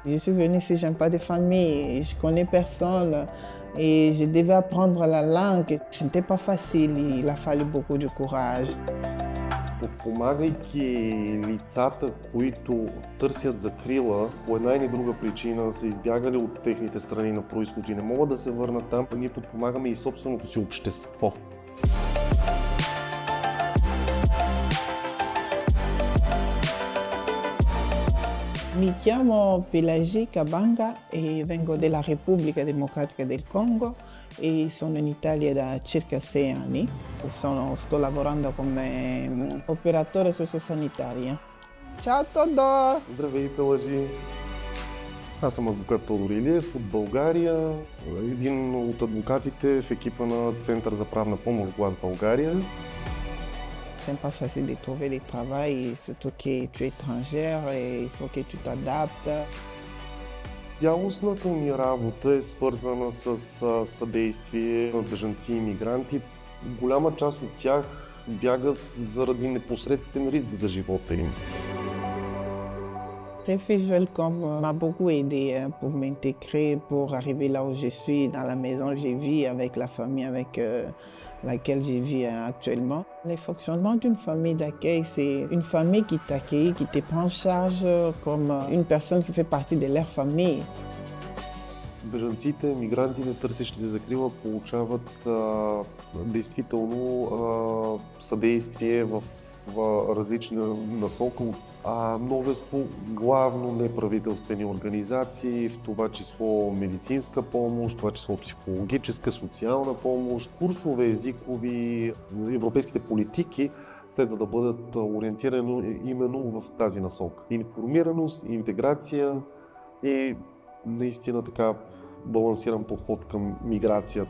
Je suis venue ici, je n'ai pas de famille, je ne connais personne et je devais apprendre la langue. Ce n'était pas facile, il a fallu beaucoup de courage. Подпомагайки лицата, които търсят закрила по една или друга причина, са избягали от техните страни на произход и не могат да се върнат там, ние подпомагаме и собственото си общество. Mi chiamo Pelagie Kabanga e vengo dalla Repubblica Democratica del Congo e sono in Italia da circa 6 anni. Sto lavorando come operatore sociosanitario. Ciao Тодор! Здравей, Пеладжи! Аз съм адвокат Тодор Илиев от България, един от адвокатите в екипа на Център за правна помощ Глас България. C'est pas facile de trouver du travail, surtout que tu es étrangère et il faut que tu t'adaptes. Цялостната ни работа е свързана с съдействие на бежанци и мигранти. Голяма част от тях бягат заради непосредствен риск за живота им. Refuge Welcome m'a beaucoup aidé pour m'intégrer, pour arriver là où je suis, dans la maison où je vis, avec la famille avec laquelle je vis actuellement. Le fonctionnement d'une famille d'accueil, c'est une famille qui t'accueille, qui te prend en charge comme une personne qui fait partie de leur famille. Бежанците, мигрантите, търсещите закрила, получават действително съдействие в различни насоки от множество главно неправителствени организации, в това число медицинска помощ, в това число психологическа, социална помощ, курсове езикови. Европейските политики следва да бъдат ориентирани именно в тази насока. Информираност, интеграция и наистина така балансиран подход към миграция.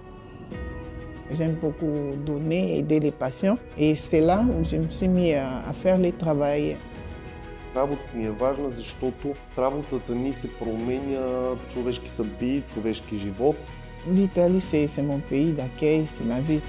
J'aime beaucoup donner, aider les patients et c'est là où je me suis mis à faire le travail. Работата ни е важна, защото с работата ни се променя човешки съдби, човешки живот. L'Italie, c'est mon pays d'accueil, c'est ma vie.